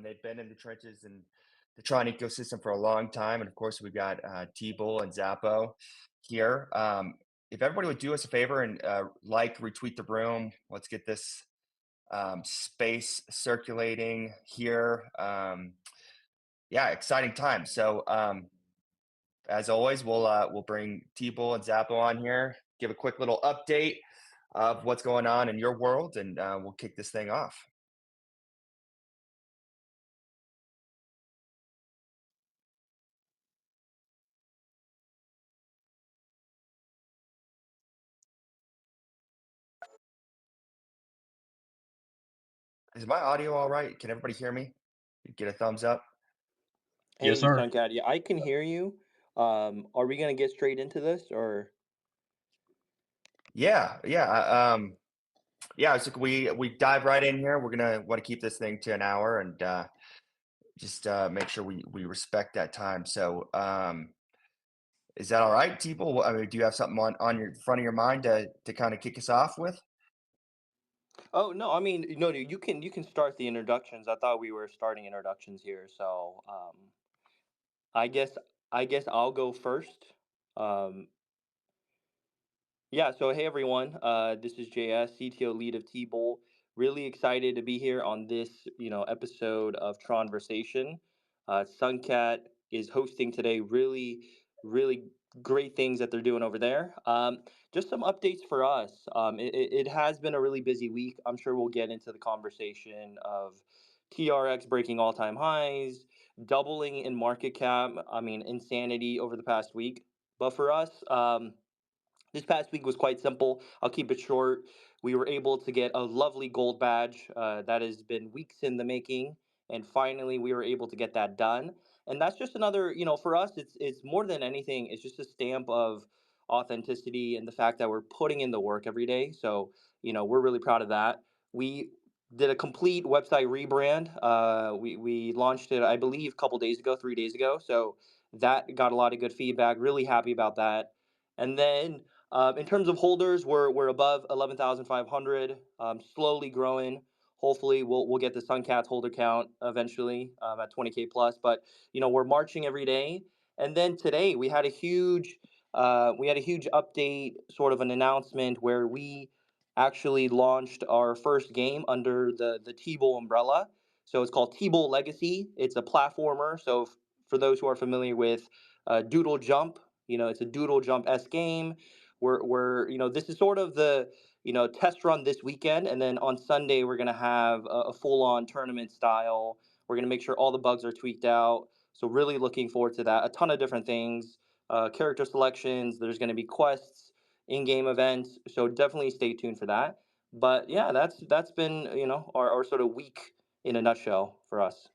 They've been in the trenches and the Tron ecosystem for a long time, and of course, we've got T-Bull and Zappo here. If everybody would do us a favor and retweet the room, let's get this space circulating here. Yeah, exciting time. So as always, we'll bring T-Bull and Zappo on here, give a quick little update of what's going on in your world, and we'll kick this thing off. Is my audio all right? Can everybody hear me? Get a thumbs up. Yes, Hey, sir. Suncat, yeah, I can hear you. Are we gonna get straight into this, or? Yeah, yeah, yeah. So we dive right in here. We're gonna want to keep this thing to an hour and just make sure we respect that time. So is that all right, people? I mean, do you have something on your front of your mind to kind of kick us off with? Oh no, I mean, no, dude, you can start the introductions. I thought we were starting introductions here, so I guess I guess I'll go first. Um, Yeah, so hey everyone, this is JS, CTO lead of T-Bowl. Really excited to be here on this, episode of Tronversation. Suncat is hosting today. Really, really great things that they're doing over there. Just some updates for us. It has been a really busy week. I'm sure we'll get into the conversation of TRX breaking all-time highs, doubling in market cap. I mean, insanity over the past week. But for us, this past week was quite simple. I'll keep it short. We were able to get a lovely gold badge that has been weeks in the making, and finally we were able to get that done. And that's just another, for us, it's more than anything. It's just a stamp of authenticity and the fact that we're putting in the work every day. So, we're really proud of that. We did a complete website rebrand. We launched it, I believe, a couple days ago, 3 days ago. So that got a lot of good feedback. Really happy about that. And then in terms of holders, we're above 11,500, slowly growing. Hopefully, we'll get the Suncats holder count eventually at 20K plus. But we're marching every day. And then today we had a huge update, sort of an announcement where we actually launched our first game under the T-Bowl umbrella. So it's called T-Bowl Legacy. It's a platformer. So for those who are familiar with Doodle Jump, it's a Doodle Jump S game. This is sort of the test run this weekend, and then on Sunday we're gonna have a full on tournament style. We're gonna make sure all the bugs are tweaked out. So really looking forward to that. A ton of different things, character selections. There's gonna be quests, in-game events. So definitely stay tuned for that. But yeah, that's been our sort of week in a nutshell for us.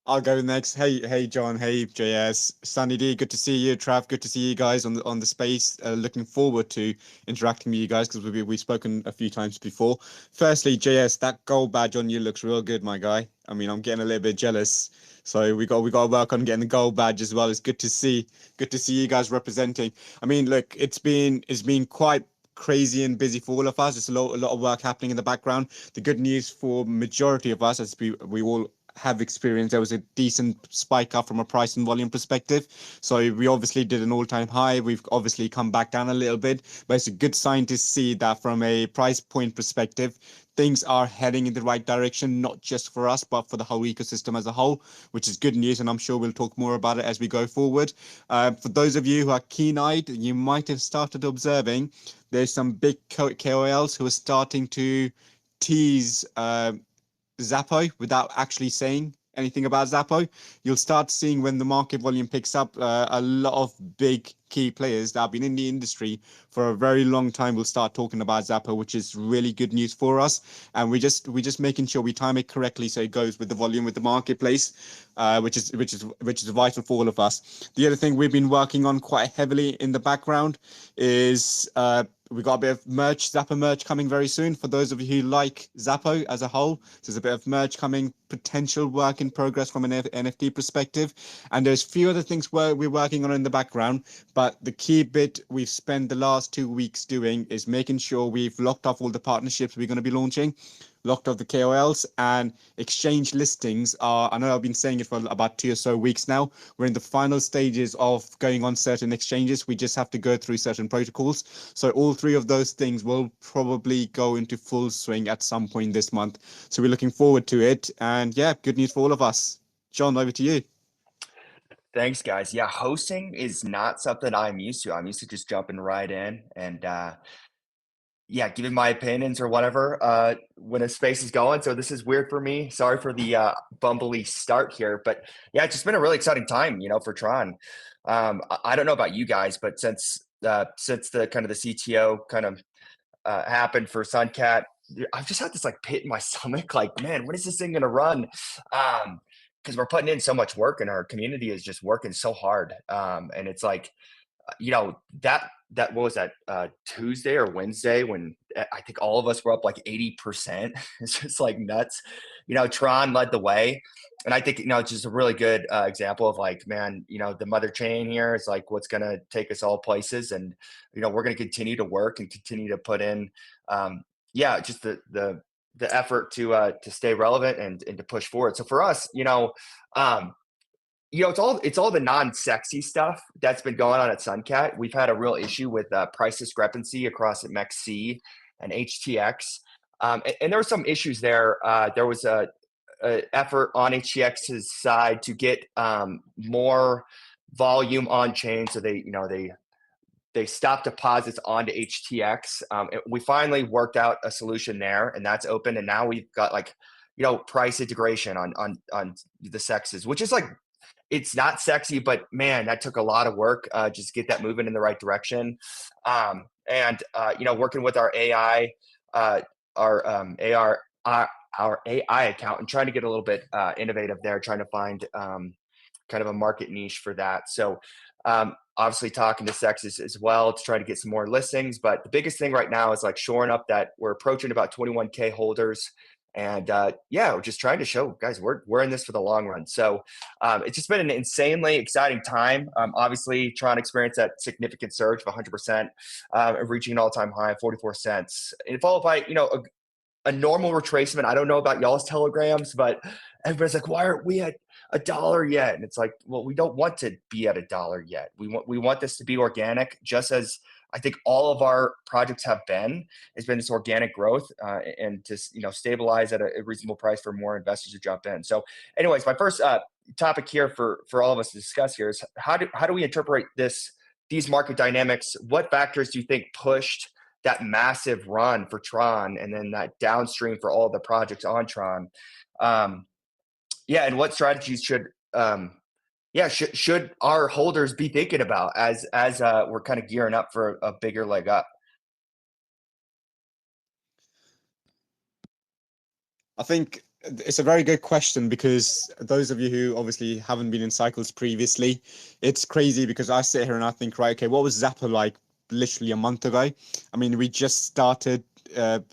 I'll go next. Hey, John. Hey, JS. Sunny D. Good to see you. Trav. Good to see you guys on the space. Looking forward to interacting with you guys because we've spoken a few times before. Firstly, JS, that gold badge on you looks real good, my guy. I mean, I'm getting a little bit jealous. So we got to work on getting the gold badge as well. It's good to see you guys representing. I mean, look, it's been quite crazy and busy for all of us. It's a lot of work happening in the background. The good news for majority of us, as we all have experienced, there was a decent spike up from a price and volume perspective. So we obviously did an all-time high. We've obviously come back down a little bit, but it's a good sign to see that from a price point perspective, things are heading in the right direction, not just for us, but for the whole ecosystem as a whole, which is good news. And I'm sure we'll talk more about it as we go forward. For those of you who are keen-eyed, you might have started observing there's some big KOLs who are starting to tease Zappo without actually saying anything about Zappo. You'll start seeing when the market volume picks up, a lot of big key players that have been in the industry for a very long time will start talking about Zappo, which is really good news for us. And we just making sure we time it correctly so it goes with the volume with the marketplace, which is vital for all of us. The other thing we've been working on quite heavily in the background is we got a bit of merch, Zappo merch coming very soon. For those of you who like Zappo as a whole, so there's a bit of merch coming, potential work in progress from an NFT perspective, and there's a few other things we're working on in the background. But But the key bit we've spent the last 2 weeks doing is making sure we've locked off all the partnerships we're going to be launching, locked off the KOLs, and exchange listings are, I know I've been saying it for about 2 or so weeks now. We're in the final stages of going on certain exchanges. We just have to go through certain protocols. So all 3 of those things will probably go into full swing at some point this month. So we're looking forward to it. And yeah, good news for all of us. John, over to you. Thanks, guys. Yeah, hosting is not something I'm used to. I'm used to just jumping right in and yeah, giving my opinions or whatever when a space is going. So this is weird for me. Sorry for the bumbly start here, but yeah, it's just been a really exciting time, for Tron. I don't know about you guys, but since the kind of the CTO kind of happened for Suncat, I've just had this like pit in my stomach. Like, man, when is this thing gonna run? Because we're putting in so much work, and our community is just working so hard. And it's like, that what was that Tuesday or Wednesday when I think all of us were up like 80%. It's just like nuts. Tron led the way, and I think it's just a really good example of like, man, the mother chain here is like what's gonna take us all places, and we're gonna continue to work and continue to put in, just the effort to stay relevant and to push forward. So for us, um, it's all the non-sexy stuff that's been going on at Suncat. We've had a real issue with price discrepancy across at MEXC and HTX, and there were some issues there. There was a effort on HTX's side to get more volume on chain, so they stopped deposits onto HTX. We finally worked out a solution there, and that's open. And now we've got like price integration on the sexes, which is like, it's not sexy, but man, that took a lot of work just to get that moving in the right direction. Working with our AI, our AI account, and trying to get a little bit innovative there, trying to find kind of a market niche for that. So obviously talking to sexes as well to try to get some more listings. But the biggest thing right now is like shoring up that we're approaching about 21K holders. And we're just trying to show guys we're in this for the long run. So it's just been an insanely exciting time. Obviously, Tron experienced that significant surge of 100%, reaching an all-time high of 44 cents. And followed by a normal retracement. I don't know about y'all's telegrams, but everybody's like, why aren't we at $1 yet? And it's like, well, we don't want to be at $1 yet. We want this to be organic, just as I think all of our projects have been. It's been this organic growth and to stabilize at a reasonable price for more investors to jump in. So, anyways, my first topic here for all of us to discuss here is how do we interpret these market dynamics? What factors do you think pushed that massive run for Tron, and then that downstream for all the projects on Tron? And what strategies should our holders be thinking about as we're kind of gearing up for a bigger leg up? I think it's a very good question, because those of you who obviously haven't been in cycles previously, it's crazy because I sit here and I think, right, okay, what was Zappa like literally a month ago? I mean, we just started.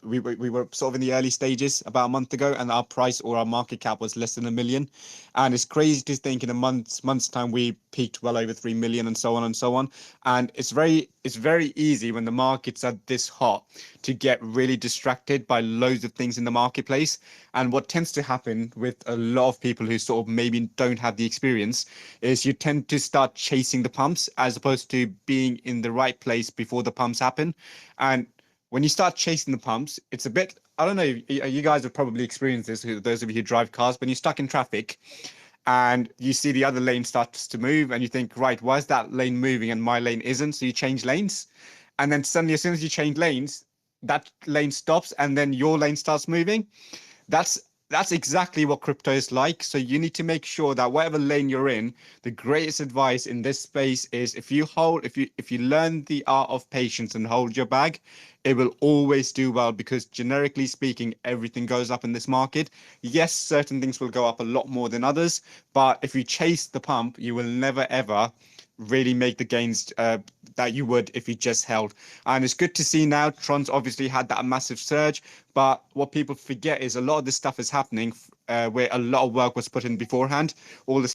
We were sort of in the early stages about a month ago, and our price or our market cap was less than $1 million. And it's crazy to think in a month's time we peaked well over 3 million, and so on and so on. And it's very easy when the markets are this hot to get really distracted by loads of things in the marketplace. And what tends to happen with a lot of people who sort of maybe don't have the experience is you tend to start chasing the pumps as opposed to being in the right place before the pumps happen. And when you start chasing the pumps, it's a bit, I don't know, you guys have probably experienced this, those of you who drive cars, when you're stuck in traffic and you see the other lane starts to move and you think, right, why is that lane moving and my lane isn't? So you change lanes. And then suddenly, as soon as you change lanes, that lane stops and then your lane starts moving. That's exactly what crypto is like. So you need to make sure that whatever lane you're in, the greatest advice in this space is if you learn the art of patience and hold your bag, it will always do well, because generically speaking, everything goes up in this market. Yes, certain things will go up a lot more than others, but if you chase the pump, you will never ever really make the gains that you would if you just held. And it's good to see now Tron's obviously had that massive surge, but what people forget is a lot of this stuff is happening where a lot of work was put in beforehand. All the